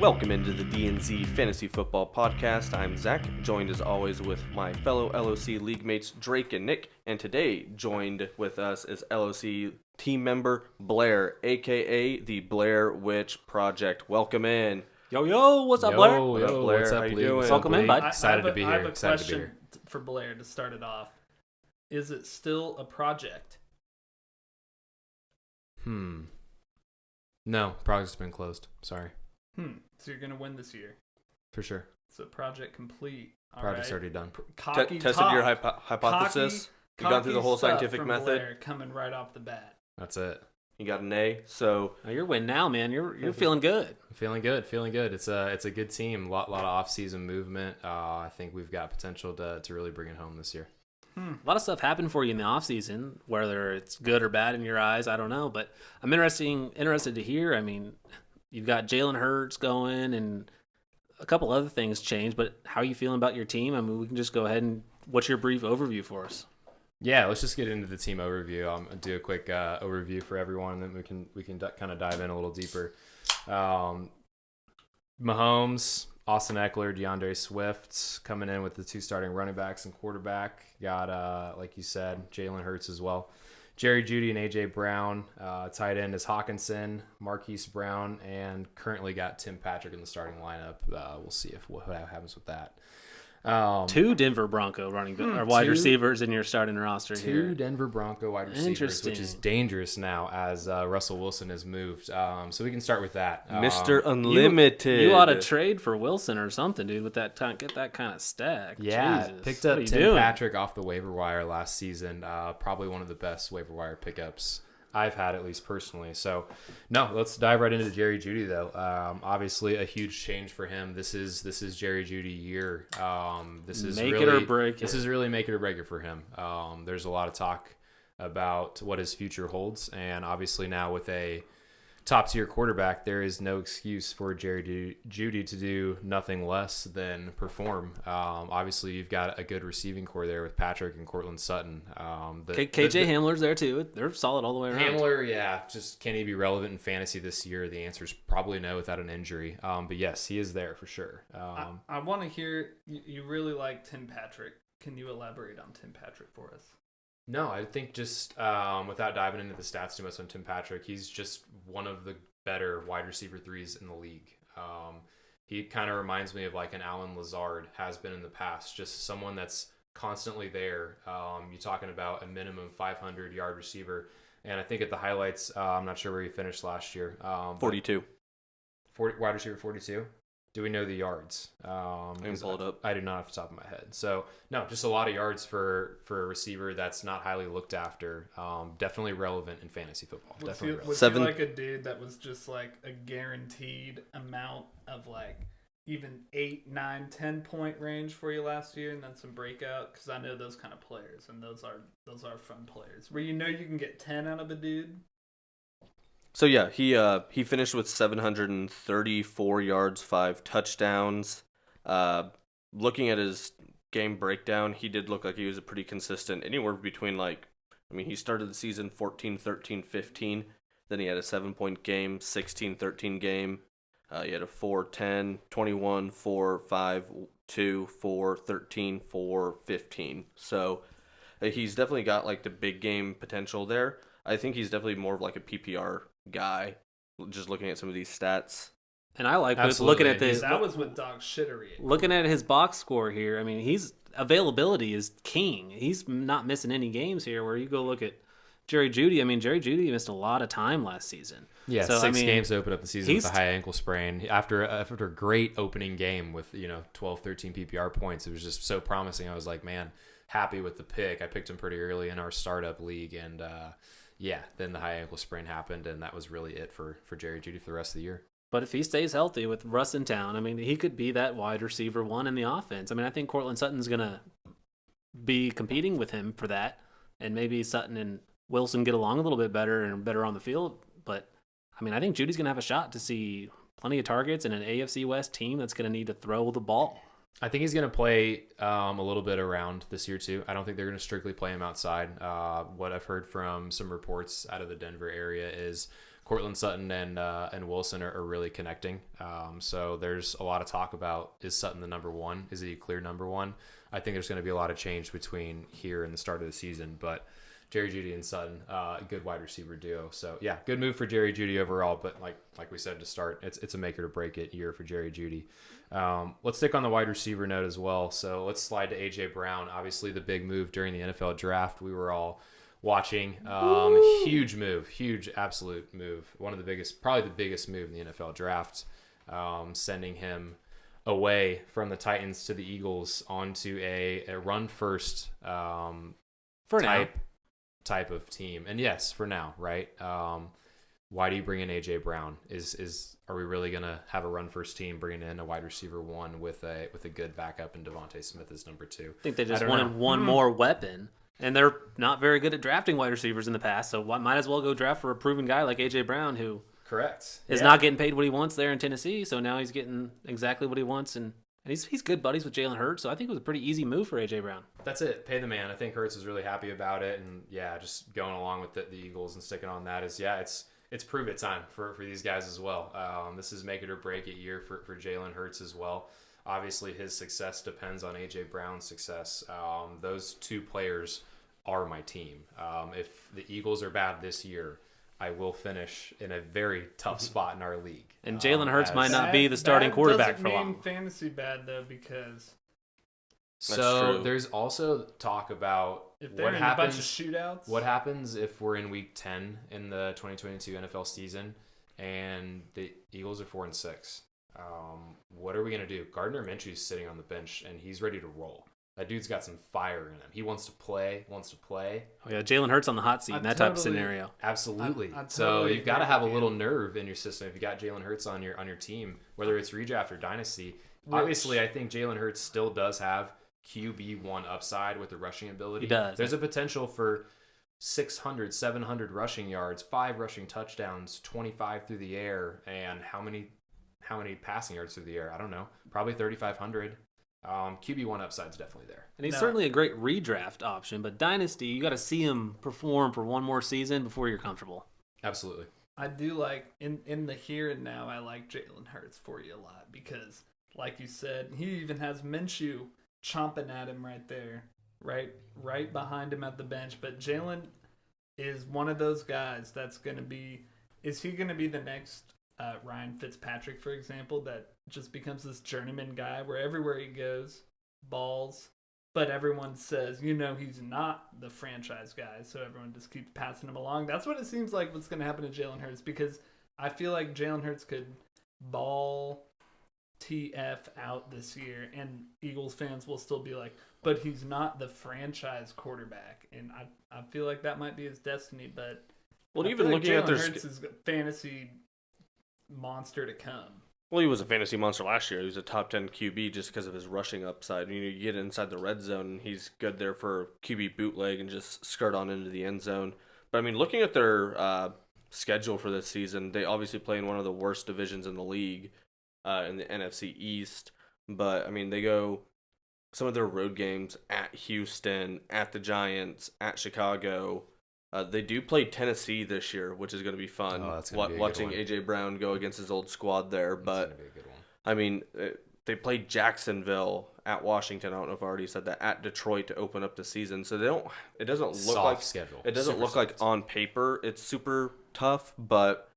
Welcome into the DNZ Fantasy Football Podcast. I'm Zach, joined as always with my fellow LOC league mates Drake and Nick, and today joined with us is LOC team member Blair, aka the Blair Witch Project. Welcome in. Yo, what's up, Blair? What up, Blair? What's up, How you Lee? doing? Welcome in, bud. Excited to be I have here. a Excited to be question here. for Blair to start it off. Is it still a project? No, project's been closed. Sorry. So you're gonna win this year. For sure. So project complete. All Project's right. already done. Cocky Tested talk. your hypothesis. You've gone through the Cocky whole stuff scientific from method. Blair coming right off the bat. That's it. You got an A. So Oh, you're winning now, man. You're feeling good. Feeling good. It's a good team. A lot of off-season movement. I think we've got potential to really bring it home this year. A lot of stuff happened for you in the offseason, whether it's good or bad in your eyes, I don't know. But I'm interested to hear. I mean, you've got Jalen Hurts going and a couple other things changed, but how are you feeling about your team? I mean, we can just go ahead and what's your brief overview for us? Yeah, let's just get into the team overview. I'll do a quick overview for everyone, and then we can kind of dive in a little deeper. Mahomes, Austin Eckler, DeAndre Swift coming in with the two starting running backs and quarterback. Got, like you said, Jalen Hurts as well. Jerry Jeudy and A.J. Brown. Tight end is Hawkinson, Marquise Brown, and currently got Tim Patrick in the starting lineup. We'll see what happens with that. Two Denver Bronco wide receivers in your starting roster here. Two Denver Bronco wide receivers, Interesting. which is dangerous now as Russell Wilson has moved. So we can start with that. Mr. Unlimited. You ought to trade for Wilson or something, dude, with that time. Get that kind of stack. Yeah, Jesus. picked What up are you Tim doing? Patrick off the waiver wire last season. Probably one of the best waiver wire pickups I've had, at least personally. So, no, let's dive right into Jerry Jeudy, though. Obviously, a huge change for him. This is Jerry Jeudy year. This is Make really, it or break it. This is really make it or break it for him. There's a lot of talk about what his future holds, and obviously now with a top-tier quarterback, there is no excuse for Jerry Jeudy to do nothing less than perform. Obviously, you've got a good receiving core there with Patrick and Cortland Sutton. KJ Hamler's there, too. They're solid all the way around. Hamler, yeah. Just can he be relevant in fantasy this year? The answer is probably no without an injury. But yes, he is there for sure. I want to hear you really like Tim Patrick. Can you elaborate on Tim Patrick for us? No, I think just without diving into the stats too much on Tim Patrick, he's just one of the better wide receiver threes in the league. He kind of reminds me of like an Alan Lazard has been in the past, just someone that's constantly there. You're talking about a minimum 500-yard receiver. And I think at the highlights, I'm not sure where he finished last year. 42. 40, wide receiver 42. Do we know the yards? I can pull it up. I do not off the top of my head. So, no, just a lot of yards for a receiver that's not highly looked after. Definitely relevant in fantasy football. Definitely relevant. Was he like a dude that was just like a guaranteed amount of like even 8, 9, 10 point range for you last year and then some breakout? Because I know those kind of players, and those are fun players where you can get 10 out of a dude. So yeah, he finished with 734 yards, 5 touchdowns. Looking at his game breakdown, he did look like he was a pretty consistent, anywhere between he started the season 14, 13, 15. Then he had a 7-point game, 16, 13 game. He had a 4, 10, 21, 4, 5, 2, 4, 13, 4, 15. So he's definitely got like the big game potential there. I think he's definitely more of like a PPR guy, just looking at some of these stats. And I like Absolutely. looking at That was with dog shittery. Looking at his box score here, I mean, his availability is king. He's not missing any games here. Where you go look at Jerry Jeudy, I mean, Jerry Jeudy missed a lot of time last season. Yeah, so, 6 games to open up the season with he's- a high ankle sprain. After a great opening game with 12, 13 PPR points, it was just so promising. I was like, man, happy with the pick. I picked him pretty early in our startup league, and then the high ankle sprain happened, and that was really it for Jerry Jeudy for the rest of the year. But if he stays healthy with Russ in town, I mean, he could be that wide receiver one in the offense. I mean, I think Cortland Sutton's going to be competing with him for that, and maybe Sutton and Wilson get along a little bit better and better on the field. But, I mean, I think Judy's going to have a shot to see plenty of targets in an AFC West team that's going to need to throw the ball. I think he's going to play a little bit around this year too. I don't think they're going to strictly play him outside. What I've heard from some reports out of the Denver area is Cortland Sutton and Wilson are really connecting. So there's a lot of talk about, is Sutton the number one? Is he a clear number one? I think there's going to be a lot of change between here and the start of the season, but Jerry Jeudy and Sutton, a good wide receiver duo. So yeah, good move for Jerry Jeudy overall. But like we said to start, it's a make it or break it year for Jerry Jeudy. Let's stick on the wide receiver note as well. So let's slide to AJ Brown. Obviously, the big move during the NFL draft. We were all watching. Huge move, huge absolute move. One of the biggest, probably the biggest move in the NFL draft. Sending him away from the Titans to the Eagles onto a run first For now. type of team. And yes, for now, right? Why do you bring in AJ Brown? Are we really gonna have a run first team bringing in a wide receiver one with a good backup and Devontae Smith as number two? I think they just wanted one more weapon, and they're not very good at drafting wide receivers in the past. So might as well go draft for a proven guy like AJ Brown, who Correct. is not getting paid what he wants there in Tennessee. So now he's getting exactly what he wants, and he's good buddies with Jalen Hurts. So I think it was a pretty easy move for AJ Brown. That's it. Pay the man. I think Hurts is really happy about it, and yeah, just going along with the Eagles and sticking on that is it's prove it time for these guys as well. This is make it or break it year for Jalen Hurts as well. Obviously, his success depends on AJ Brown's success. Those two players are my team. If the Eagles are bad this year, I will finish in a very tough spot in our league. And Jalen Hurts might not be the starting quarterback for long. That doesn't mean fantasy bad though, because so there's also talk about if they're in a bunch of shootouts. What happens if we're in week 10 in the 2022 NFL season and the Eagles are 4-6? What are we gonna do? Gardner Minshew's sitting on the bench and he's ready to roll. That dude's got some fire in him. He wants to play. Oh yeah, Jalen Hurts on the hot seat in that type of scenario. Absolutely. I totally so you've got to have a little you. nerve in your system. If you got Jalen Hurts on your team, whether it's redraft or dynasty, obviously I think Jalen Hurts still does have QB1 upside with the rushing ability. He does. There's a potential for 600, 700 rushing yards, 5 rushing touchdowns, 25 through the air, and how many passing yards through the air? I don't know. Probably 3,500. QB1 upside's definitely there. And he's certainly a great redraft option, but Dynasty, you got to see him perform for one more season before you're comfortable. Absolutely. I do like, in the here and now, I like Jalen Hurts for you a lot because, like you said, he even has Minshew chomping at him right there, right behind him at the bench. But Jalen is one of those guys that's going to be, is he going to be the next Ryan Fitzpatrick, for example, that just becomes this journeyman guy where everywhere he goes, balls, but everyone says, he's not the franchise guy, so everyone just keeps passing him along. That's what it seems like what's going to happen to Jalen Hurts, because I feel like Jalen Hurts could ball TF out this year, and Eagles fans will still be like, but he's not the franchise quarterback, and I feel like that might be his destiny, but well, I even feel looking at their Hurts is a fantasy monster to come. Well, he was a fantasy monster last year. He was a top 10 QB just because of his rushing upside. You get inside the red zone, and he's good there for QB bootleg and just skirt on into the end zone. But, I mean, looking at their schedule for this season, they obviously play in one of the worst divisions in the league, in the NFC East. But, I mean, they go some of their road games at Houston, at the Giants, at Chicago. They do play Tennessee this year, which is going to be fun. Oh, that's gonna be a watching good one. AJ Brown go against his old squad there. But That's gonna be a good one. I mean, they played Jacksonville, at Washington. I don't know if I already said that, at Detroit to open up the season. So they don't. It doesn't look Soft like schedule. It doesn't Super look like soft. on paper it's super tough, but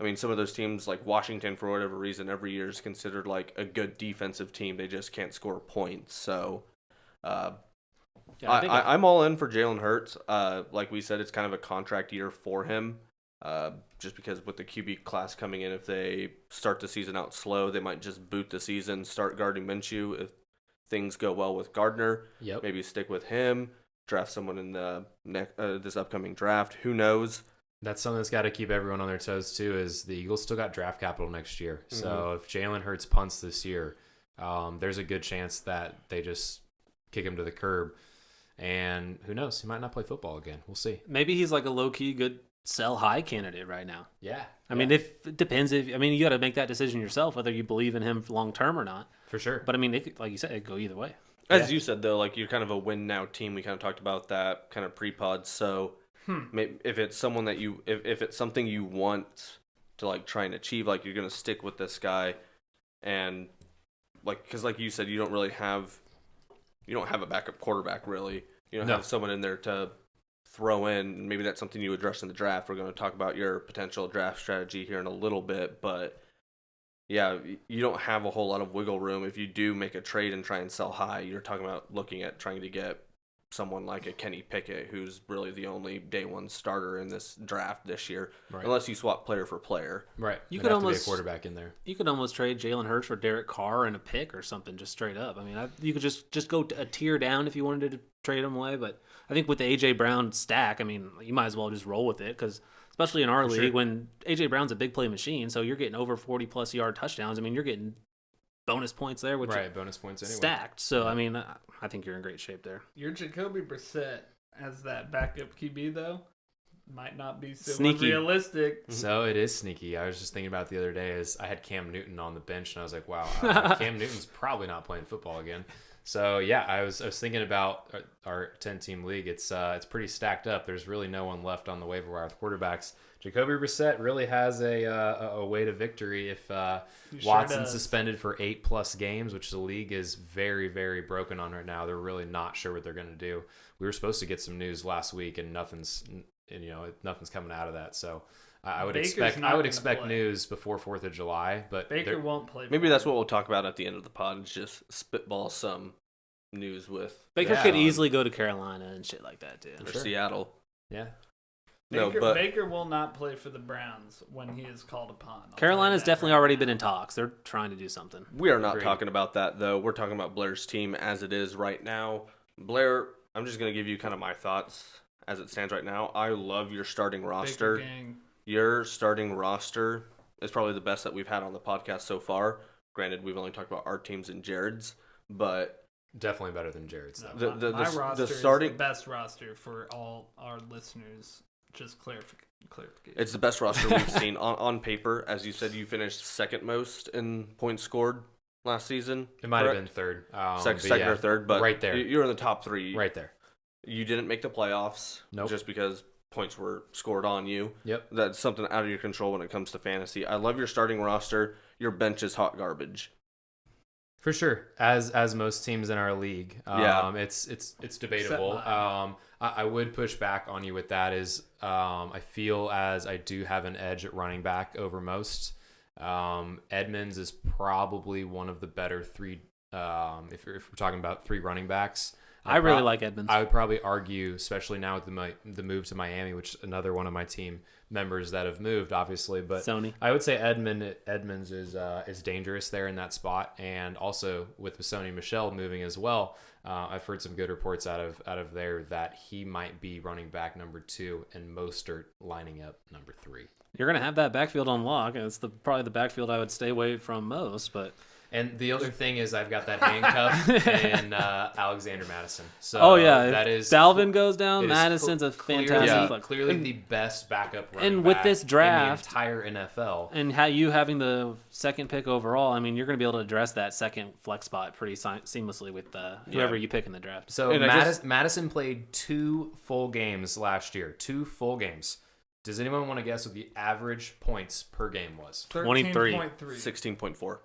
I mean, some of those teams like Washington, for whatever reason, every year is considered like a good defensive team. They just can't score points. So. I'm all in for Jalen Hurts. Like we said, it's kind of a contract year for him. Just because with the QB class coming in, if they start the season out slow, they might just boot the season, start guarding Minshew. If things go well with Gardner, maybe stick with him, draft someone in the this upcoming draft. Who knows? That's something that's got to keep everyone on their toes too. Is the Eagles still got draft capital next year? Mm-hmm. So if Jalen Hurts punts this year, there's a good chance that they just kick him to the curb. And who knows? He might not play football again. We'll see. Maybe he's like a low-key good sell high candidate right now. Yeah. I mean, if it depends. You got to make that decision yourself whether you believe in him long term or not. For sure. But I mean, like you said, it could go either way. As you said, though, like you're kind of a win now team. We kind of talked about that kind of pre-pod. So if it's someone that if it's something you want to like try and achieve, like you're going to stick with this guy, and like because like you said, you don't have a backup quarterback really. You don't have someone in there to throw in. Maybe that's something you address in the draft. We're going to talk about your potential draft strategy here in a little bit, but. Yeah, you don't have a whole lot of wiggle room. If you do make a trade and try and sell high, you're talking about looking at trying to get someone like a Kenny Pickett, who's really the only day one starter in this draft this year, unless you swap player for player. Right. You could could almost almost be a quarterback in there. You could almost trade Jalen Hurts for Derek Carr and a pick or something, just straight up. I mean, you could just go a tier down if you wanted to trade him away. But I think with the AJ Brown stack, I mean, you might as well just roll with it because. Especially in our league, when A.J. Brown's a big play machine, so you're getting over 40-plus yard touchdowns. I mean, you're getting bonus points there, which bonus points anyway. Stacked. So, I mean, I think you're in great shape there. Your Jacoby Brissett as that backup QB, though, might not be so Sneaky. unrealistic. So it is sneaky. I was just thinking about it the other day as I had Cam Newton on the bench, and I was like, wow, Cam Newton's probably not playing football again. So, yeah, I was thinking about our 10-team league. It's pretty stacked up. There's really no one left on the waiver wire with quarterbacks. Jacoby Brissett really has a way to victory if Watson's suspended for 8+ games, which the league is very, very broken on right now. They're really not sure what they're going to do. We were supposed to get some news last week, and nothing's coming out of that. So I would expect news before 4th of July, but Baker won't play. Maybe that's what we'll talk about at the end of the pod. Is just spitball some news with Baker could easily go to Carolina and shit like that too. Or Seattle. Yeah. Baker will not play for the Browns when he is called upon. Carolina's definitely already been in talks. They're trying to do something. We are not talking about that, though. We're talking about Blair's team as it is right now. Blair, I'm just going to give you kind of my thoughts as it stands right now. I love your starting roster. Your starting roster is probably the best that we've had on the podcast so far. Granted, we've only talked about our teams and Jared's, but... Definitely better than Jared's. No, my roster is the best roster for all our listeners. Just clarification. It's the best roster we've seen on paper. As you said, you finished second most in points scored last season. It might have been third. Second or third, but right there. You're in the top 3. Right there. You didn't make the playoffs just because points were scored on you. Yep. That's something out of your control when it comes to fantasy. I love your starting roster. Your bench is hot garbage. For sure, as most teams in our league, it's debatable. I would push back on you with that. I feel as I do have an edge at running back over most. Edmonds is probably one of the better 3. If we're talking about 3 running backs, I really like Edmonds. I would probably argue, especially now with the move to Miami, which is another one of my team members that have moved, obviously. But Sony. I would say Edmonds is dangerous there in that spot, and also with Sony Michel moving as well. I've heard some good reports out of there that he might be running back number 2 and Mostert lining up number 3. You're gonna have that backfield on lock, and it's probably the backfield I would stay away from most, but. And the other thing is I've got that handcuff and Alexander Madison. So that is Dalvin goes down. Madison's a fantastic clearly the best backup running and with back this draft, in the entire NFL. And you having the second pick overall, I mean, you're going to be able to address that second flex spot pretty seamlessly with whoever you pick in the draft. So Madison played 2 full games last year. 2 full games. Does anyone want to guess what the average points per game was? 23. 16.4.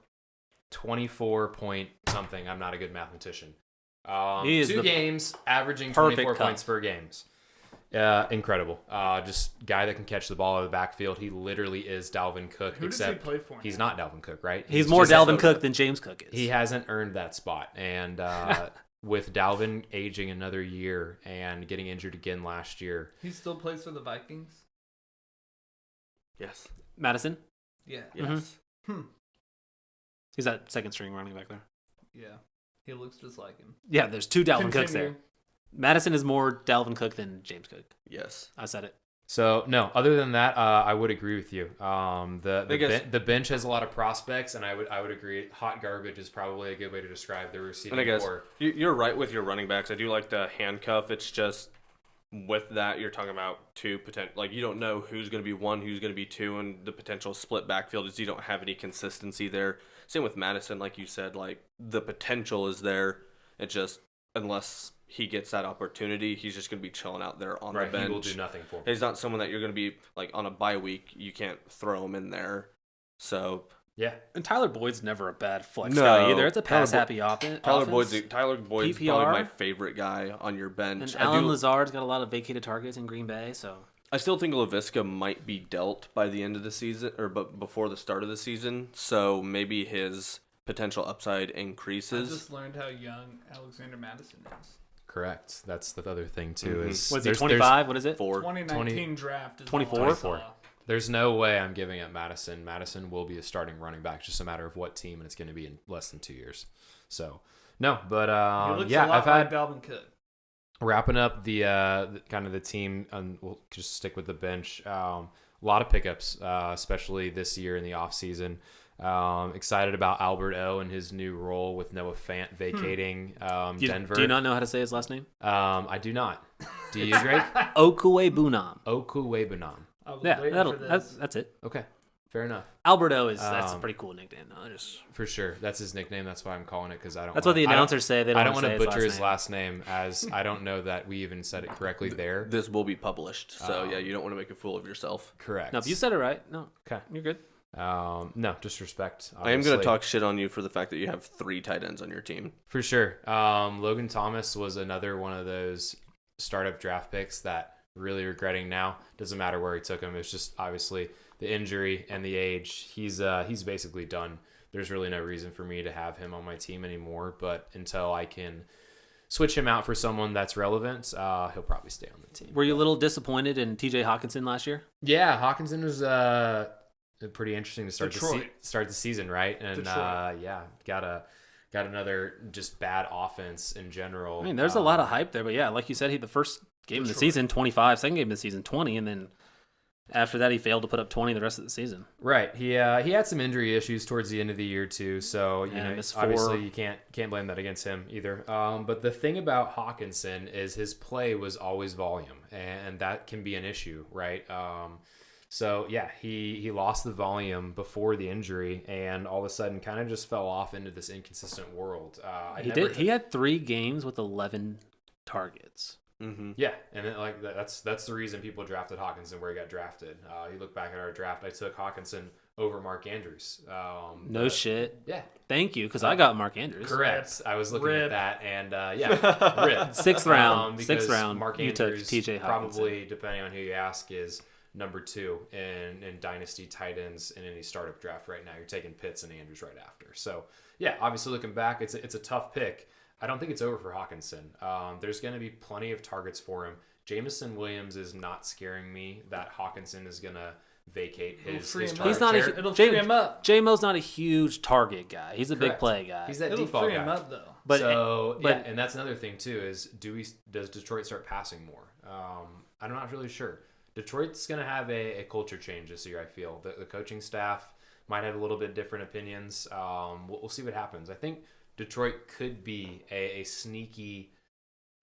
24 point something. I'm not a good mathematician. He is 2 games, averaging 24 points per games. Incredible. Just guy that can catch the ball out of the backfield. He literally is Dalvin Cook. Who does he play for? He's not Dalvin Cook, right? He's more Dalvin Cook than James Cook is. He hasn't earned that spot. And with Dalvin aging another year and getting injured again last year. He still plays for the Vikings? Yes. Madison? Yeah. Yes. He's that second string running back there. Yeah. He looks just like him. Yeah, there's 2 Dalvin Cooks there. Madison is more Dalvin Cook than James Cook. Yes. I said it. So, no, other than that, I would agree with you. The bench has a lot of prospects, and I would agree. Hot garbage is probably a good way to describe the receiving core. You're right with your running backs. I do like the handcuff. It's just with that, you're talking about two potential. Like, you don't know who's going to be one, who's going to be two, and the potential split backfield is you don't have any consistency there. Same with Madison, like you said, like the potential is there. It just, unless he gets that opportunity, he's just going to be chilling out there on the bench. He will do nothing for me. He's not someone that you're going to be like on a bye week. You can't throw him in there. So yeah, and Tyler Boyd's never a bad flex No. guy either. It's a pass-happy offense. Tyler Boyd's probably PPR. my favorite guy on your bench. And Alan Lazard's got a lot of vacated targets in Green Bay, so I still think LaVisca might be dealt by the end of the season, or before the start of the season. So maybe his potential upside I increases. just learned how young Alexander Madison is. correct. That's the other thing too. Is was he 25? What is it? 2019 draft is 24? all I saw. There's no way I'm giving up Madison. Madison will be a starting running back. It's just a matter of what team, and it's going to be in less than 2 years. So, no, but He looks yeah, a lot I've had like Dalvin Cook. wrapping up the kind of the team, and we'll just stick with the bench. A lot of pickups, especially this year in the offseason. Excited about Albert O and his new role with Noah Fant vacating Denver. Do you not know how to say his last name? I do not. Do you, Drake? Okuwebunam. Okuwebunam. I was Yeah, waiting for this. that's it. Okay, fair enough. Alberto that's a pretty cool nickname. Though. For sure, that's his nickname. That's why I'm calling it, because I don't. That's what the announcers say. They don't I don't want to butcher his name. last name, as I don't know that we even said it correctly there. This will be published, so yeah, you don't want to make a fool of yourself. Correct. No, if you said it right, no, Okay. you're good. No disrespect. I am going obviously. to talk shit on you for the fact that you have 3 tight ends on your team. For sure. Logan Thomas was another one of those startup draft picks that really regretting now. Doesn't matter where he took him. It's just obviously the injury and the age. He's basically done. There's really no reason for me to have him on my team anymore. But until I can switch him out for someone that's relevant, he'll probably stay on the team. Were you a little disappointed in T.J. Hawkinson last year? Yeah, Hawkinson was pretty interesting to Detroit. start the season, right? And yeah, got another just bad offense in general. I mean, there's a lot of hype there, but yeah, like you said, the first game of the season, 25, second game of the season, 20, and then after that, he failed to put up 20 the rest of the season. Right. He had some injury issues towards the end of the year too, so you know, obviously you can't blame that against him either. But the thing about Hawkinson is his play was always volume, and that can be an issue, right? So yeah, he lost the volume before the injury, and all of a sudden kind of just fell off into this inconsistent world. He had 3 games with 11 targets. Mm-hmm. Yeah, and then, like that's the reason people drafted Hawkinson where he got drafted. You look back at our draft, I took Hawkinson over Mark Andrews. No shit. Yeah. Thank you, because I got Mark Andrews. Correct. I was looking Rip. at that, and yeah, rip. 6th round. Because 6th round. Mark You took Andrews T.J. Hawkinson. probably, depending on who you ask, is number 2 in dynasty tight ends in any startup draft right now. You're taking Pitts and Andrews right after. So yeah, obviously looking back, it's a tough pick. I don't think it's over for Hawkinson. There's going to be plenty of targets for him. Jamison Williams is not scaring me that Hawkinson is going to vacate his target. He's not It'll free him up. J-Mo's not a huge target guy. He's a big Correct. play guy. He's that It'll default free guy. him up though. But yeah, and that's another thing too is does Detroit start passing more? I'm not really sure. Detroit's going to have a culture change this year. I feel the coaching staff might have a little bit different opinions. We'll see what happens. I think Detroit could be a sneaky,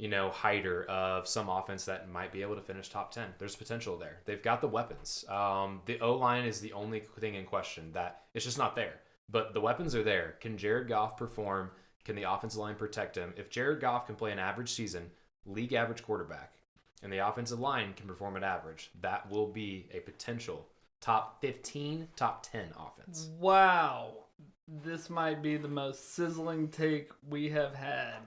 hider of some offense that might be able to finish top 10. There's potential there. They've got the weapons. The O-line is the only thing in question that it's just not there. But the weapons are there. Can Jared Goff perform? Can the offensive line protect him? If Jared Goff can play an average season, league average quarterback, and the offensive line can perform at average, that will be a potential top 15, top 10 offense. Wow. This might be the most sizzling take we have had.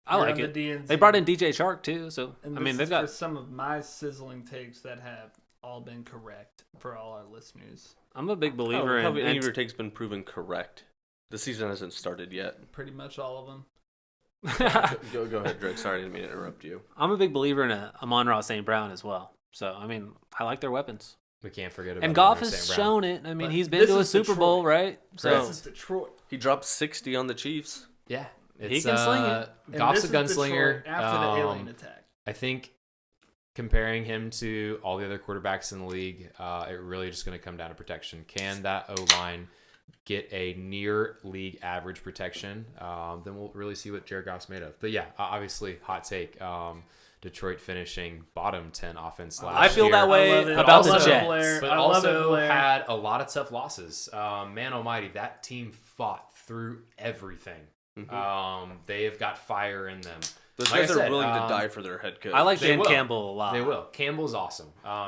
I like here it. on the DNZ. They brought in DJ Shark too, so And I mean this they've is got. for some of my sizzling takes that have all been correct for all our listeners. I'm a big believer Have any in. of your takes been proven correct? The season hasn't started yet. Pretty much all of them. Go ahead, Drake. Sorry, I didn't mean to interrupt you. I'm a big believer in Amon-Ra St. Brown as well. So I mean, I like their weapons. We can't forget about And Goff Amon-Ra has St. Brown. shown it. I mean, But he's been this to a is Super Bowl, right? So This is Detroit. He dropped 60 on the Chiefs. Yeah. He can sling it. And Goff's a this is gunslinger. Detroit after the alien attack. I think comparing him to all the other quarterbacks in the league, it really just going to come down to protection. Can that O-line get a near league average protection? Then we'll really see what Jared Goff's made of. But yeah, obviously hot take. Detroit finishing bottom 10 offense last I feel year. that way I love it. about Also- the Jets. Blair. But I love it, also Blair. had a lot of tough losses. Man almighty, that team fought through everything. They have got fire in them. Those Like I guys are said, willing to die for their head coach. I like They Dan will. Campbell a lot. They will. Campbell's awesome.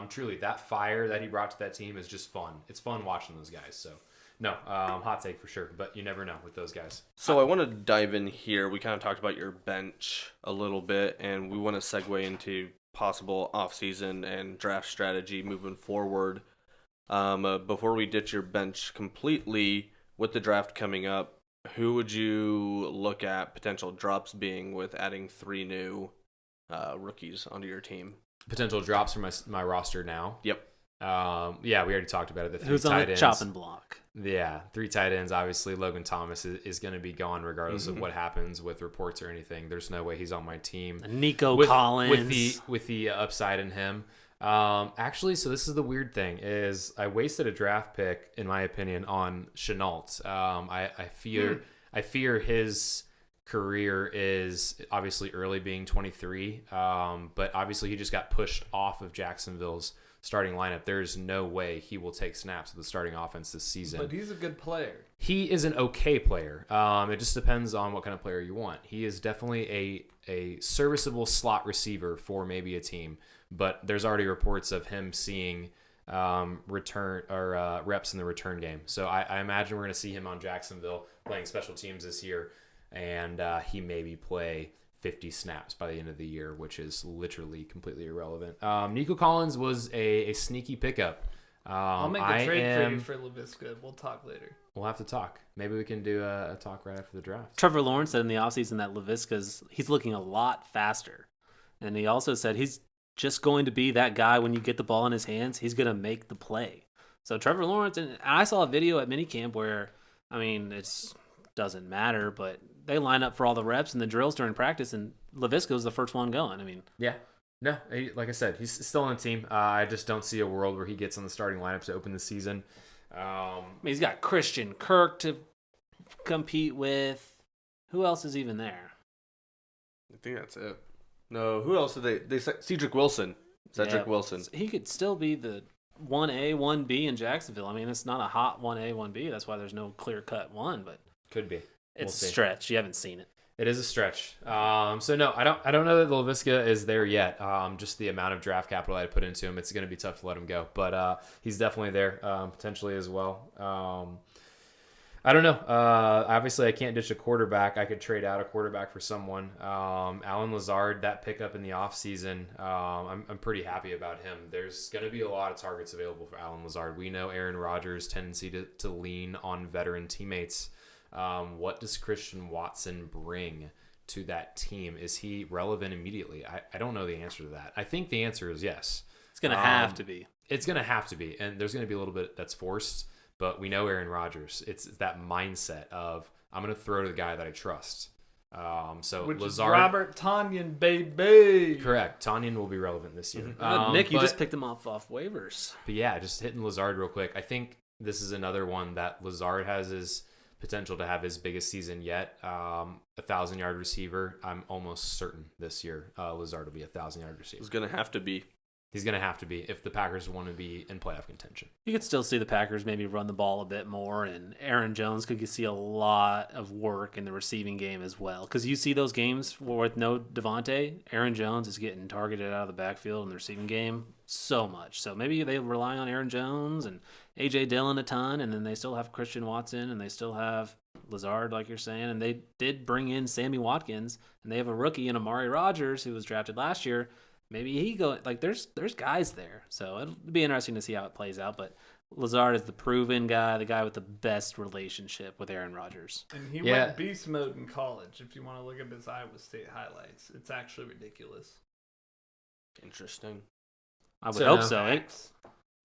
Truly, that fire that he brought to that team is just fun. It's fun watching those guys. So, no, hot take for sure. But you never know with those guys. So I want to dive in here. We kind of talked about your bench a little bit, and we want to segue into possible offseason and draft strategy moving forward. Before we ditch your bench completely, with the draft coming up, who would you look at potential drops being with adding 3 new rookies onto your team? Potential drops for my roster now. Yep. Yeah, we already talked about it. The 3 Who's on tight the ends. chopping block? Yeah, 3 tight ends. Obviously, Logan Thomas is going to be gone regardless of what happens with reports or anything. There's no way he's on my team. Nico Collins. with the upside in him. Actually, so this is the weird thing is I wasted a draft pick, in my opinion, on Chenault. I fear his career is obviously early, being 23. But obviously he just got pushed off of Jacksonville's starting lineup. There's no way he will take snaps of the starting offense this season. But he's a good player. He is an okay player. It just depends on what kind of player you want. He is definitely a serviceable slot receiver for maybe a team, but there's already reports of him seeing return or reps in the return game. So I imagine we're going to see him on Jacksonville playing special teams this year, and he maybe play 50 snaps by the end of the year, which is literally completely irrelevant. Nico Collins was a sneaky pickup. I'll make a trade for you for LaVisca. We'll talk later. We'll have to talk. Maybe we can do a talk right after the draft. Trevor Lawrence said in the offseason that he's looking a lot faster. And he also said he's just going to be that guy when you get the ball in his hands, he's going to make the play. So Trevor Lawrence, and I saw a video at minicamp where, I mean, it doesn't matter, but they line up for all the reps and the drills during practice, and LaVisca was the first one going. I mean, yeah. No, like I said, he's still on the team. I just don't see a world where he gets on the starting lineup to open the season. I mean, he's got Christian Kirk to compete with. Who else is even there? I think that's it. No, who else did they Cedric Wilson. Cedric Wilson. He could still be the 1A, 1B in Jacksonville. I mean, it's not a hot 1A, 1B. That's why there's no clear-cut one, but Could be. it's a stretch. You haven't seen it. It is a stretch. So no, I don't know that LaVisca is there yet. Just the amount of draft capital I put into him, it's going to be tough to let him go. But he's definitely there, potentially as well. I don't know. Obviously, I can't ditch a quarterback. I could trade out a quarterback for someone. Alan Lazard, that pickup in the offseason, I'm pretty happy about him. There's going to be a lot of targets available for Alan Lazard. We know Aaron Rodgers' tendency to lean on veteran teammates. What does Christian Watson bring to that team? Is he relevant immediately? I don't know the answer to that. I think the answer is yes. It's going to have to be. It's going to have to be. And there's going to be a little bit that's forced. But we know Aaron Rodgers. It's that mindset of, I'm going to throw to the guy that I trust. Which Lazard, is Robert Tonyan, baby. correct. Tonyan will be relevant this year. Nick, you but- just picked him off waivers. But yeah, just hitting Lazard real quick. I think this is another one that Lazard has his potential to have his biggest season yet. 1,000-yard receiver. I'm almost certain this year Lazard will be a 1,000-yard receiver. He's going to have to be. He's going to have to be if the Packers want to be in playoff contention. You could still see the Packers maybe run the ball a bit more, and Aaron Jones could see a lot of work in the receiving game as well. Because you see those games with no Devontae, Aaron Jones is getting targeted out of the backfield in the receiving game so much. So maybe they rely on Aaron Jones and A.J. Dillon a ton, and then they still have Christian Watson, and they still have Lazard, like you're saying. And they did bring in Sammy Watkins, and they have a rookie in Amari Rodgers who was drafted last year. Maybe he go like there's guys there, so it'll be interesting to see how it plays out. But Lazard is the proven guy, the guy with the best relationship with Aaron Rodgers. And he went beast mode in college. If you want to look at his Iowa State highlights, it's actually ridiculous. Interesting. I would So hope now- so.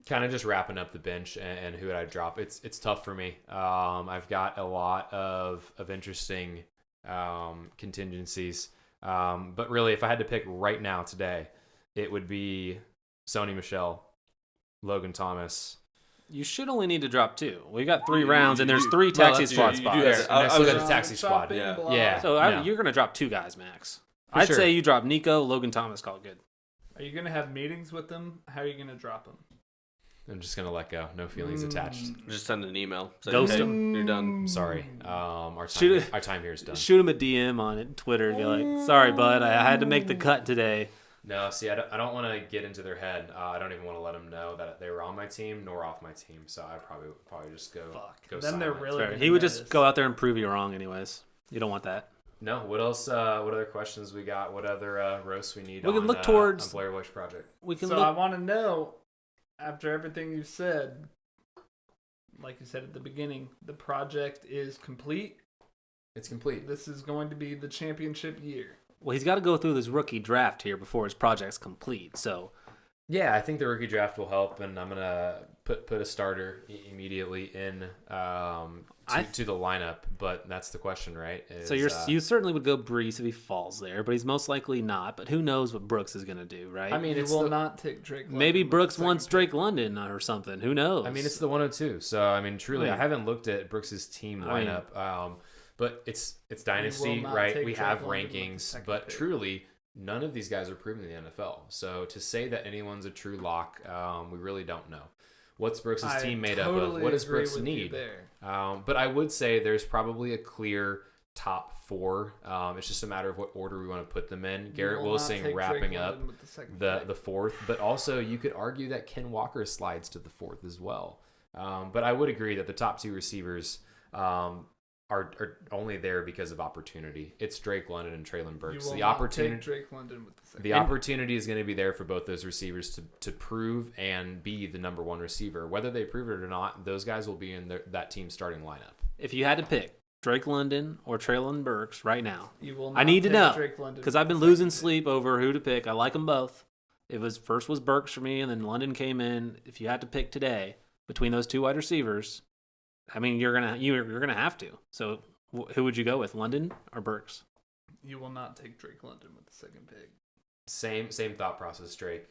Kind of just wrapping up the bench and who would I drop? It's tough for me. I've got a lot of interesting contingencies. But really, if I had to pick right now today, it would be Sony Michel, Logan Thomas. You should only need to drop 2. We got 3 rounds, and there's 3 well, taxi that's- squad you do spots. have- And I still got the taxi squad. Chopping Yeah. block. Yeah. So No. you're going to drop 2 guys max. I'd sure. say you drop Nico, Logan Thomas, call it good. Are you gonna have meetings with them? How are you gonna drop them? I'm just gonna let go. No feelings attached. Just send an email. Say, Ghost hey, him. you're done. I'm sorry. Our Shoot time here is done. Shoot him a DM on Twitter and be like, sorry, bud, I had to make the cut today. No, see, I don't want to get into their head. I don't even want to let them know that they were on my team nor off my team. So I probably just go. Fuck. Go Then they're silent. really. Fair. He would just go out there and prove you wrong anyways. You don't want that. No. What else? What other questions we got? What other roasts we need? We can on, look towards- on Blair Witch Project. We can So look. I want to know, after everything you've said, like you said at the beginning, the project is complete. It's complete. This is going to be the championship year. Well, he's got to go through this rookie draft here before his project's complete. So Yeah, I think the rookie draft will help, and I'm gonna put a starter immediately in to the lineup. But that's the question, right? So you certainly would go Brees if he falls there, but he's most likely not. But who knows what Brooks is going to do, right? I mean, You it's will not take Drake London maybe with Brooks the wants second Drake London or something. Who knows? I mean, it's the 102. So I mean, truly, I I mean- haven't looked at Brooks's team I mean- lineup. But it's dynasty, not right? take We Drake have London with the rankings, second but pick. truly, none of these guys are proven in the NFL. So to say that anyone's a true lock, we really don't know. What's Brooks' I team made up totally of? What does agree Brooks with you need? there. But I would say there's probably a clear top four. It's just a matter of what order we want to put them in. You Garrett will not Wilson take wrapping Drake up London with the second the pick. fourth, but also you could argue that Ken Walker slides to the fourth as well. But I would agree that the top two receivers are only there because of opportunity. It's Drake London and Traylon You Burks. will The not opportunity. take Drake London with the second. The opportunity is going to be there for both those receivers to prove and be the number one receiver. Whether they prove it or not, those guys will be in that team's starting lineup. if you had to pick Drake London or Traylon Burks right now, You will I not need to take know Drake London because with I've the been second losing pick. sleep over who to pick. I like them both. It was first was Burks for me, and then London came in. If you had to pick today between those two wide receivers, I mean you're gonna have to. So who would you go with, London or Burks? You will not take Drake London with the second pick. Same thought process, Drake.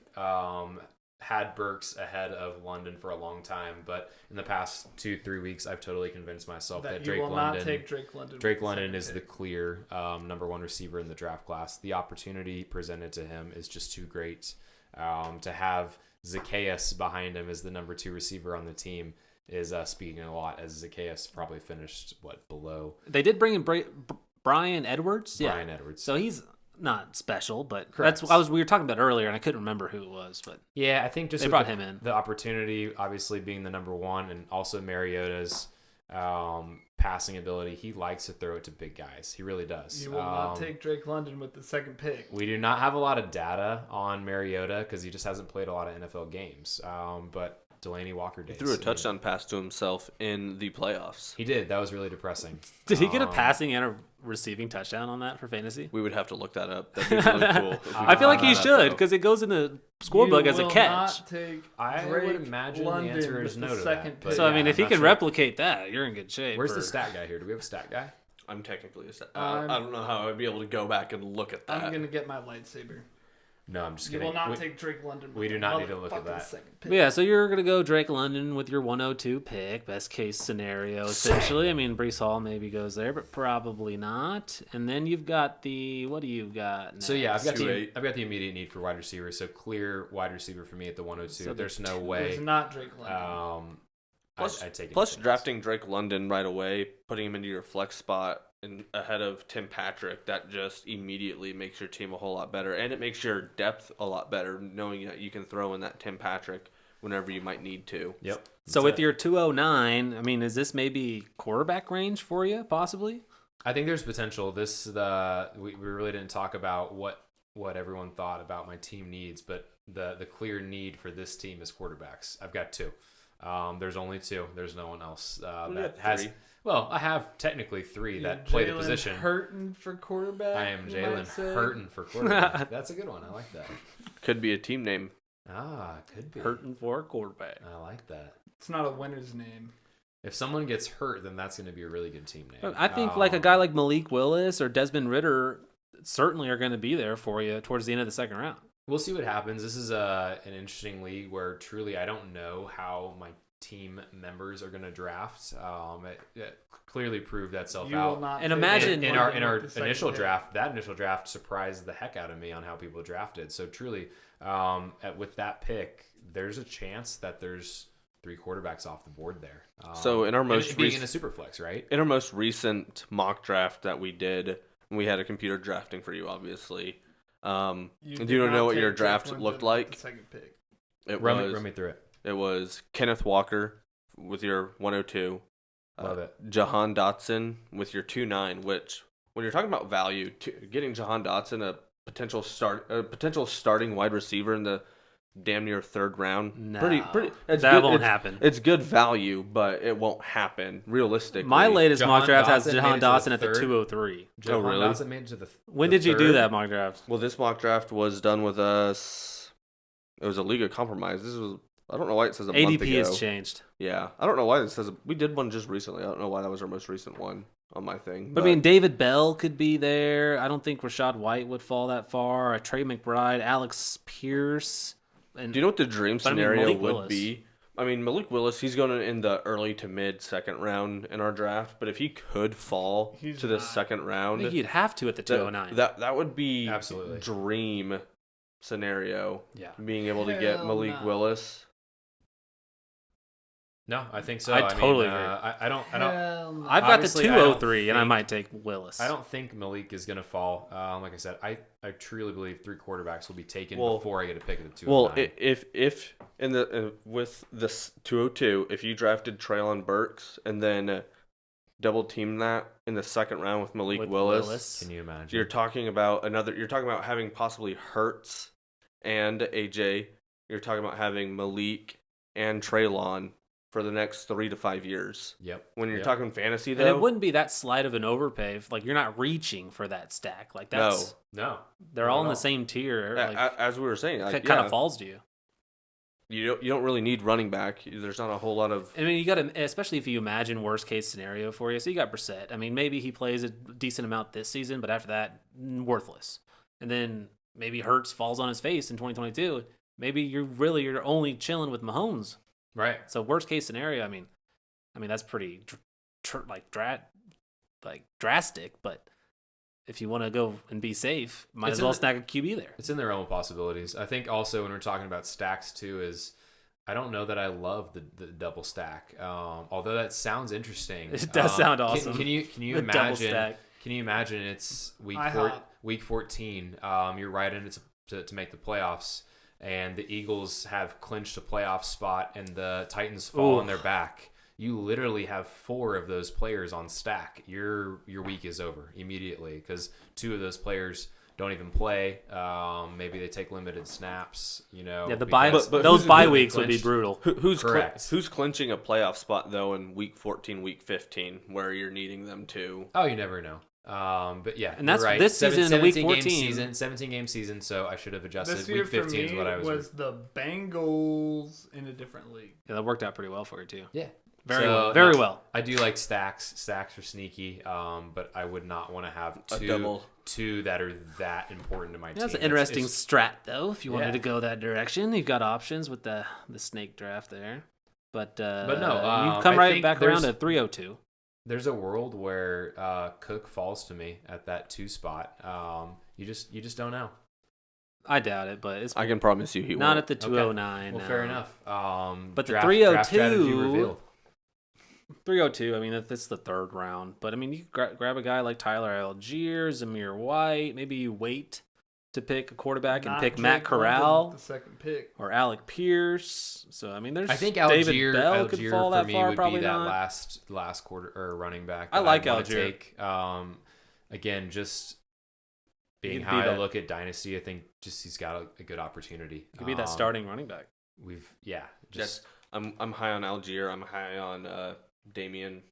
Had Burks ahead of London for a long time, but in the past 2-3 weeks, I've totally convinced myself that You Drake will London. not take Drake London. Drake with the London second is the pick. clear number one receiver in the draft class. The opportunity presented to him is just too great. To have Zacchaeus behind him as the number two receiver on the team is speaking a lot, as Zacchaeus probably finished below They did bring in Brian Edwards. Yeah. Brian Edwards. So he's not special, but Correct. we were talking about earlier, and I couldn't remember who it was. But Yeah, I think just They with brought him in. The opportunity, obviously being the number one, and also Mariota's passing ability. He likes to throw it to big guys. He really does. You will not take Drake London with the second pick. We do not have a lot of data on Mariota because he just hasn't played a lot of NFL games. But Delaney Walker He days. threw a touchdown pass to himself in the playoffs. He did. That was really depressing. did he get a passing and a receiving touchdown on that for fantasy? We would have to look that up. That'd be really cool. if we I could feel like find he that, should though. because it goes in the scorebook You as a will catch. not take I Drake would imagine the London answer with is the no to second that. pick. But So I mean, yeah, if he I'm can not sure. replicate that, you're in good shape. Where's the stat guy here? Do we have a stat guy? I'm technically I don't know how I'd be able to go back and look at that. I'm gonna get my lightsaber. No, I'm just You kidding. will not take Drake London. we with do the not need to look at motherfucking that. second pick. But yeah, so you're gonna go Drake London with your 102 pick, best case scenario essentially. I mean, Brees Hall maybe goes there, but probably not. And then you've got what do you got? Next? So yeah, I've got 2-8. the immediate need for wide receiver. So clear wide receiver for me at the 102. So There's no It's way. not Drake London. I'd take Plus, anything else. drafting Drake London right away, putting him into your flex spot and ahead of Tim Patrick, that just immediately makes your team a whole lot better, and it makes your depth a lot better, knowing that you can throw in that Tim Patrick whenever you might need to. Yep. So That's with it. your 209, I mean, is this maybe quarterback range for you, possibly? I think there's potential. We really didn't talk about what everyone thought about my team needs, but the clear need for this team is quarterbacks. I've got two. There's only two. There's no one else you that have has. three. Well, I have technically three You're that play the Jalen position. Hurting for quarterback. I am you might Jalen say. Hurting for quarterback. That's a good one. I like that. Could be a team name. Could be. Hurting for a quarterback. I like that. It's not a winner's name. If someone gets hurt, then that's going to be a really good team name. But I think like a guy like Malik Willis or Desmond Ritter certainly are going to be there for you towards the end of the second round. We'll see what happens. This is an interesting league where truly I don't know how team members are going to draft. It clearly proved that self You out. will not And take imagine- in anyone our with the second initial pick. draft, that initial draft surprised the heck out of me on how people drafted. So truly, with that pick, there's a chance that there's 3 quarterbacks off the board there. So in our most being in a super flex, right? In our most recent mock draft that we did, we had a computer drafting for you, obviously. Do did you not know what take your Jeff draft Linden looked with like? the second pick. Run me through it. It was Kenneth Walker with your 102. Love it. Jahan Dotson with your 2-9, which when you're talking about value, getting Jahan Dotson a potential starting wide receiver in the damn near 3rd round, No, pretty. It's that good, won't it's, happen. It's good value, but it won't happen realistically. My latest mock Jahan draft has Dotson Jahan made it to the Dotson at the 3rd. 203. Jahan really? Dotson made it to the When the did you do 3rd. that mock draft? Well, this mock draft was done with us. It was a league of compromise. This was. I don't know why it says a month ADP ago. has changed. Yeah, I don't know why it says we did one just recently. I don't know why that was our most recent one on my thing. But I mean, David Bell could be there. I don't think Rashad White would fall that far. Trey McBride, Alex Pierce. And do you know what the dream But I mean, scenario Malik would Willis. be? I mean, Malik Willis, he's going in the early to mid 2nd round in our draft. But if he could fall He's to the not. 2nd I round, think you'd have to at the 209. that would be Absolutely. dream scenario. Yeah. Being able to get Hell Malik no. Willis. No, I think so. I mean, totally agree. I don't. Hell no. I've got the Obviously, I don't 203, and I think- might take Willis. I don't think Malik is going to fall. Like I said, I truly believe 3 quarterbacks will be taken Well- before I get a pick at the 209. Well, if in the with this 202, if you drafted Traylon Burks and then double team that in the 2nd round with Malik With Willis, Can you imagine? you're talking about having possibly Hurts and AJ. You're talking about having Malik and Traylon for the next 3 to 5 years. Yep. When you're Yep. talking fantasy, and though, it wouldn't be that slight of an overpay. Like, you're not reaching for that stack. Like, that's No. they're not all at in the all. same tier. Like, as we were saying, it like, kind yeah, of falls to you. you don't really need running back. There's not a whole lot of I mean, you got to, especially if you imagine worst case scenario for you. So you got Brissett. I mean, maybe he plays a decent amount this season, but after that, worthless. And then maybe Hurts falls on his face in 2022. Maybe you're only chilling with Mahomes. Right. So worst case scenario, I mean that's pretty drastic. But if you want to go and be safe, might It's as well in the- snag a QB there. It's in their own possibilities. I think also when we're talking about stacks too is I don't know that I love the double stack. Although that sounds interesting. It does sound awesome. Can you The double imagine? stack. Can you imagine it's IHOP. week 14? You're right in it to make the playoffs, and the Eagles have clinched a playoff spot, and the Titans fall Ooh. on their back. You literally have 4 of those players on stack. Your week is over immediately because 2 of those players don't even play. Maybe they take limited snaps. Yeah, the because- bye, But those who's- bye who's weeks would be clinched? brutal. who's Correct. who's clinching a playoff spot though in week 14, week 15, where you're needing them to. Oh, you never know. But yeah, And that's you're right. this season in week 17 game 14. season, 17 game season. So I should have adjusted. This year Week for 15 is me what I was. the Bengals in a different league. Yeah, that worked out pretty well for you too. Yeah, Very So, well. Very no, well. I do like stacks. Stacks are sneaky. But I would not want to have A two double. that are that important to my team. That's an It's- interesting it's- strat, though. If you wanted Yeah. to go that direction, you've got options with the snake draft there. But no, you come I right think back around there's- to 302. There's a world where Cook falls to me at that 2 spot. You just don't know. I doubt it, but it's I can promise you he not won't. at the 209. Well, no. fair enough. But the draft 302 strategy revealed. 302, I mean, if it's the 3rd round. But, I mean, you grab a guy like Tyler Algier, Zamir White. Maybe you wait to pick a quarterback and Not pick Matt Drake London Corral with the second pick. or Alec Pierce. So, I mean, there's I think David Algier Bell could fall for that me far, would probably be that not. last quarter or running back. I that like I'd wanna Algier. Take. Again, just being could be high to that- look at dynasty, I think just he's got a good opportunity. He could be that starting running back. We've just Yes, I'm high on Algier. I'm high on Damon,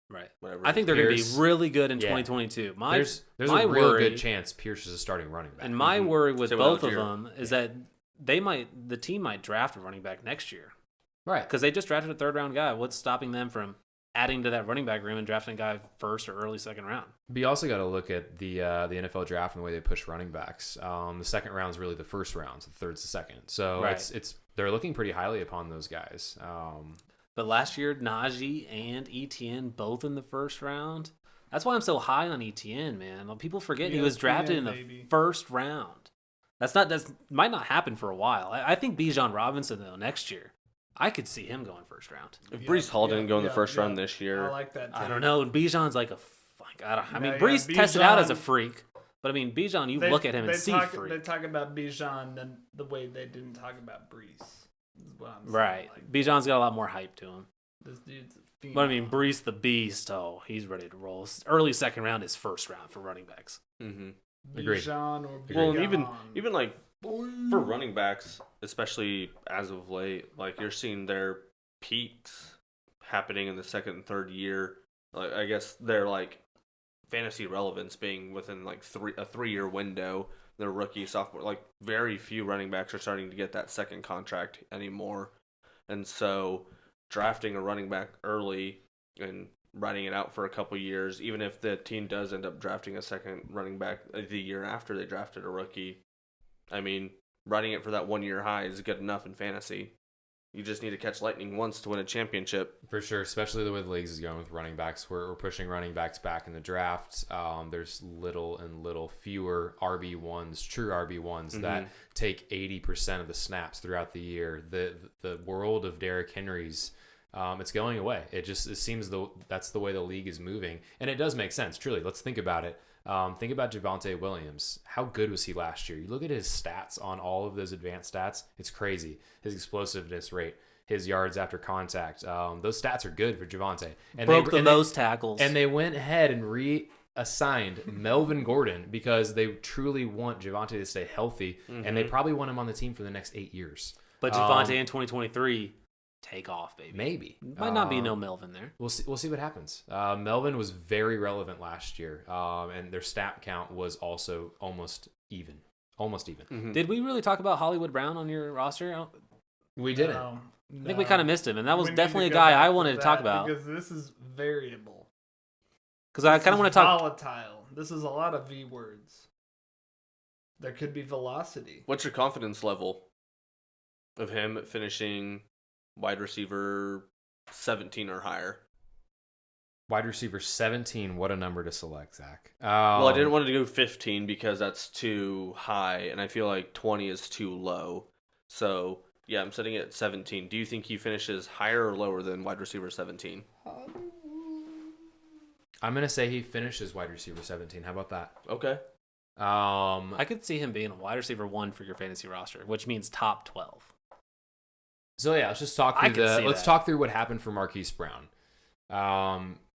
Right. whatever. I think they're going to Pierce. be really good in Yeah. 2022. there's my a real worry- good chance Pierce is a starting running back. And my worry with Same with both of Algier. them is that the team might draft a running back next year right. because they just drafted a 3rd round guy. What's stopping them from adding to that running back room and drafting a guy 1st or early 2nd round? But you also got to look at the NFL draft and the way they push running backs. The 2nd round is really the 1st round, so the 3rd's the 2nd. So Right. it's they're looking pretty highly upon those guys. But last year, Najee and Etienne both in the first round. That's why I'm so high on Etienne, man. People forget he was drafted in the first round. That's might not happen for a while. I think Bijan Robinson though next year, I could see him going first round. If Breece Hall didn't go in the first round this year, I like that. I don't know. Bijan's like Breece tested out as a freak. But I mean, Bijan, you look at him and see freak. They talk about Bijan than the way they didn't talk about Breece. Is what I'm saying. Right. Bijan's got a lot more hype to him. This dude's a phenom. But I mean, Breece the Beast, he's ready to roll. Early second round is first round for running backs. Mm-hmm. Agreed. Bijan or Bijan. Well, even like for running backs, especially as of late, like you're seeing their peaks happening in the second and third year. Like I guess they're like fantasy relevance being within like a 3-year window. Their rookie, sophomore, like very few running backs are starting to get that second contract anymore, and so drafting a running back early and writing it out for a couple years, even if the team does end up drafting a second running back the year after they drafted a rookie, I mean, writing it for that 1-year high is good enough in fantasy. You just need to catch lightning once to win a championship. For sure, especially the way the leagues is going with running backs. We're pushing running backs back in the draft. There's little fewer RB1s, true RB1s, that take 80% of the snaps throughout the year. The world of Derrick Henry's, it's going away. It seems that's the way the league is moving. And it does make sense, truly. Let's think about it. Think about Javonte Williams. How good was he last year? You look at his stats on all of those advanced stats. It's crazy. His explosiveness rate, his yards after contact. Those stats are good for Javonte. And broke the most tackles. And they went ahead and reassigned Melvin Gordon because they truly want Javonte to stay healthy. And they probably want him on the team for the next 8 years. But Javonte in 2023... take off, baby. Maybe. Might not be no Melvin there. We'll see what happens. Melvin was very relevant last year, and their stat count was also almost even. Did we really talk about Hollywood Brown on your roster? We didn't. No. I think we kind of missed him, and that was definitely a guy I wanted to talk about. Because this is variable. Because I kind of want to talk... volatile. This is a lot of V words. There could be velocity. What's your confidence level of him finishing wide receiver 17 or higher? Wide receiver 17, what a number to select, Zach. Well, I didn't want to go 15 because that's too high, and I feel like 20 is too low. So, yeah, I'm setting it at 17. Do you think he finishes higher or lower than wide receiver 17? I'm going to say he finishes wide receiver 17. How about that? Okay. I could see him being a wide receiver 1 for your fantasy roster, which means top 12. So yeah, let's just talk through talk through what happened for Marquise Brown.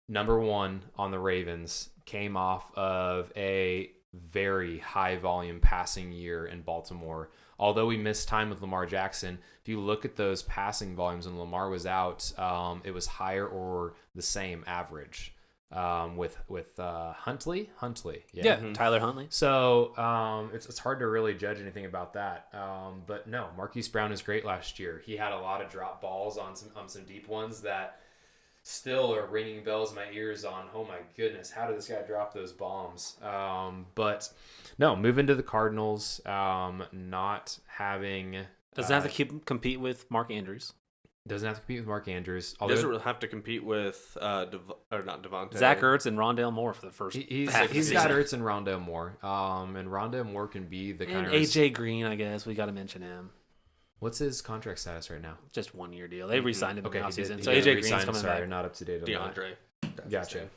Number 1 on the Ravens, came off of a very high volume passing year in Baltimore. Although we missed time with Lamar Jackson, if you look at those passing volumes when Lamar was out, it was higher or the same average. With Huntley, yeah, Tyler Huntley. So it's hard to really judge anything about that. But no, Marquise Brown is great last year. He had a lot of drop balls on some deep ones that still are ringing bells in my ears on. Oh my goodness, how did this guy drop those bombs? But no, moving to the Cardinals, not having doesn't have to compete with Mark Andrews. Doesn't have to compete with Mark Andrews. Doesn't have to compete with not Devontae. Zach Ertz and Rondale Moore for the first. He's got Ertz and Rondale Moore. And Rondale Moore can be the kind of AJ Green. I guess we got to mention him. What's his contract status right now? Just 1-year deal. They re-signed him in the offseason. So AJ Green's coming back. Not up to date on DeAndre. Gotcha.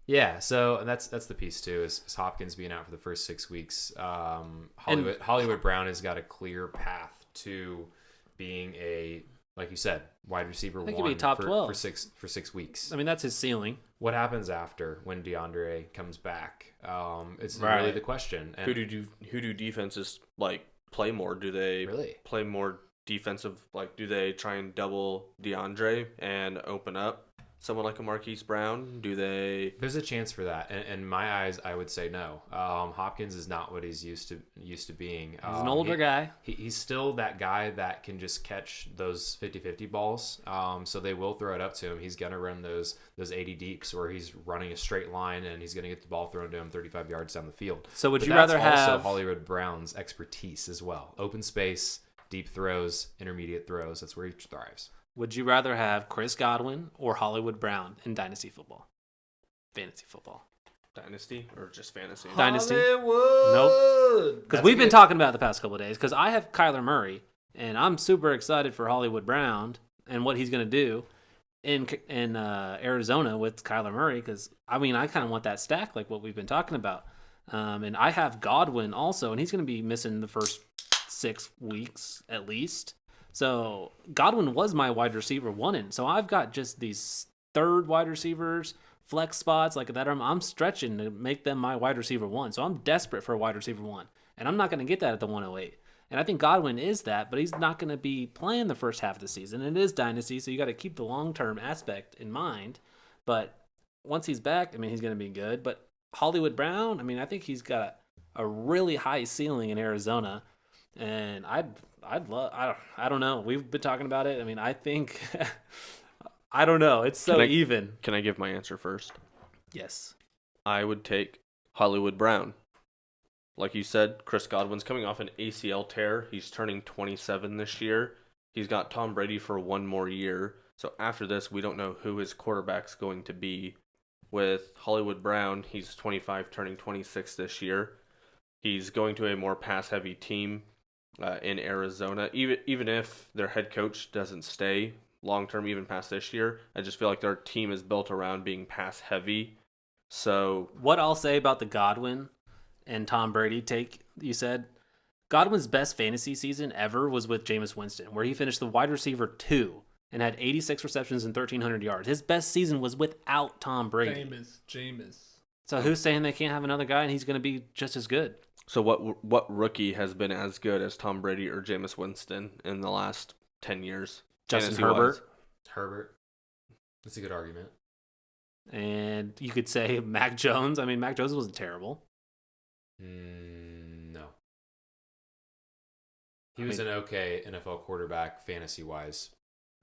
Yeah, so that's the piece too. Is Hopkins being out for the first 6 weeks. Hollywood Brown has got a clear path to being a, like you said, wide receiver 1 be top 12 for 6 weeks. I mean, that's his ceiling. What happens after when DeAndre comes back? It's really the question. And who do defenses like play more? Do they really play more defensive? Like, do they try and double DeAndre and open up someone like a Marquise Brown? Do they? There's a chance for that. In my eyes, I would say no. Hopkins is not what he's used to being. He's an older guy. He's still that guy that can just catch those 50-50 balls. So they will throw it up to him. He's going to run those 80 deeps where he's running a straight line and he's going to get the ball thrown to him 35 yards down the field. So would you rather have also Hollywood Brown's expertise as well? Open space, deep throws, intermediate throws. That's where he thrives. Would you rather have Chris Godwin or Hollywood Brown in Dynasty football? Fantasy football. Dynasty or just fantasy? Dynasty. Hollywood. Nope. Because we've been talking about it the past couple of days. Because I have Kyler Murray, and I'm super excited for Hollywood Brown and what he's going to do in Arizona with Kyler Murray. Because, I mean, I kind of want that stack like what we've been talking about. And I have Godwin also, and he's going to be missing the first 6 weeks at least. So Godwin was my wide receiver 1 in. So I've got just these third wide receivers, flex spots like that. I'm stretching to make them my wide receiver 1. So I'm desperate for a wide receiver 1. And I'm not going to get that at the 108. And I think Godwin is that, but he's not going to be playing the first half of the season. It is Dynasty, so you got to keep the long-term aspect in mind. But once he's back, I mean, he's going to be good. But Hollywood Brown, I mean, I think he's got a really high ceiling in Arizona. And I'd love, I don't know. We've been talking about it. I mean, I think, I don't know. It's so even. Can I give my answer first? Yes. I would take Hollywood Brown. Like you said, Chris Godwin's coming off an ACL tear. He's turning 27 this year. He's got Tom Brady for 1 more year. So after this, we don't know who his quarterback's going to be. With Hollywood Brown, he's 25, turning 26 this year. He's going to a more pass-heavy team in Arizona. Even if their head coach doesn't stay long-term, even past this year, I just feel like their team is built around being pass-heavy. So what I'll say about the Godwin and Tom Brady take, you said, Godwin's best fantasy season ever was with Jameis Winston, where he finished the wide receiver 2 and had 86 receptions and 1,300 yards. His best season was without Tom Brady. Jameis. So who's saying they can't have another guy and he's going to be just as good? So what rookie has been as good as Tom Brady or Jameis Winston in the last 10 years? Justin Fantasy-wise? Herbert. That's a good argument. And you could say Mac Jones. I mean, Mac Jones wasn't terrible. No. He was an okay NFL quarterback fantasy-wise.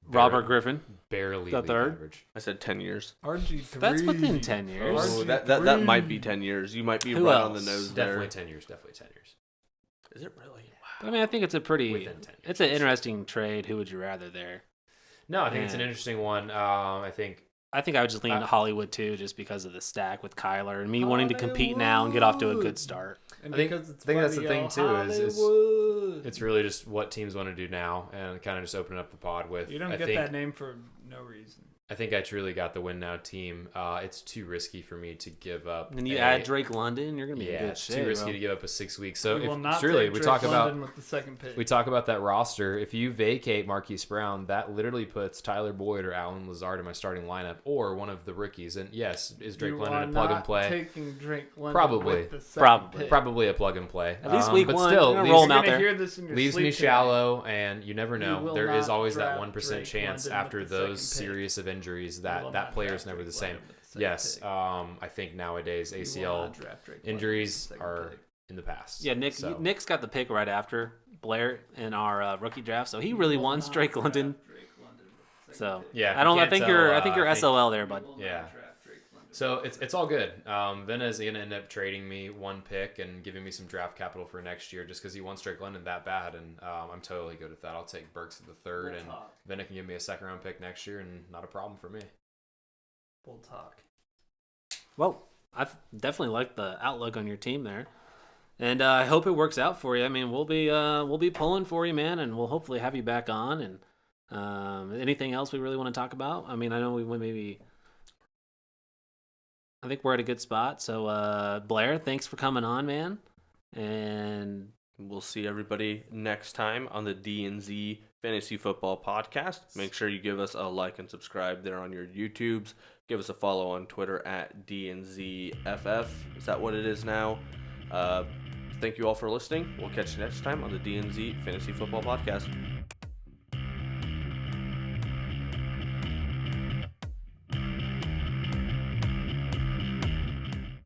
Robert Griffin. Barely The league third? average. I said 10 years. RG3. That's within 10 years. Oh, that might be 10 years. You might be Who right on the else? nose Definitely there. 10 years. Definitely 10 years. Is it really? I mean, I think it's a pretty, Within 10 years. it's an interesting trade. Who would you rather there? No, I think it's an Man. interesting one. I think I think I would just lean to Hollywood too, just because of the stack with Kyler and me wanting to compete now and get off to a good start. And I think because it's that's the funny, thing too. Is Hollywood. it's really just what teams want to do now, and kind of just open up the pod with. You don't I get think, that name for no reason. I think I truly got the win now team. It's too risky for me to give up. And you add Drake London, you're gonna be in good it's shape. too risky bro. to give up a 6 week. So We will not if truly take we Drake talk London about with the second pick. we talk about that roster. If you vacate Marquise Brown, that literally puts Tyler Boyd or Alan Lazard in my starting lineup, or one of the rookies. And yes, is Drake You London are a plug and not play? Taking Drake London Probably. with the second Probably. pick. Probably a plug and play. At least week but one, still you're gonna leaves, roll him You're out gonna there. hear this in your leaves sleep me tonight. shallow, and you never You know. will There is not always that draft 1% Drake chance London after with the those second pick. series of injuries You that will that not player draft is never the Drake same. London with the second Yes, pick. I think nowadays You will ACL not draft Drake London injuries with the second are pick. in the past. Yeah, So, Nick's got the pick right after Blair in our rookie draft, so he really You will wants not Drake draft London. Drake London with the second So pick. Yeah, if I don't. you I can't think tell, you're. I I think you're think- SOL there, You bud. will Yeah. not draft Drake London. So it's all good. Vena's gonna end up trading me 1 pick and giving me some draft capital for next year, just because he wants Drake London that bad, and I'm totally good with that. I'll take Burks at the 3rd, Bull and talk. Vena can give me a 2nd-round pick next year, and not a problem for me. Bull talk. Well, I've definitely liked the outlook on your team there, and I hope it works out for you. I mean, we'll be pulling for you, man, and we'll hopefully have you back on. And anything else we really want to talk about? I mean, I know we went maybe. I think we're at a good spot. So, Blair, thanks for coming on, man. And We'll see everybody next time on the DNZ Fantasy Football Podcast. Make sure you give us a like and subscribe there on your YouTubes. Give us a follow on Twitter at DNZFF. Is that what it is now? Thank you all for listening. We'll catch you next time on the DNZ Fantasy Football Podcast.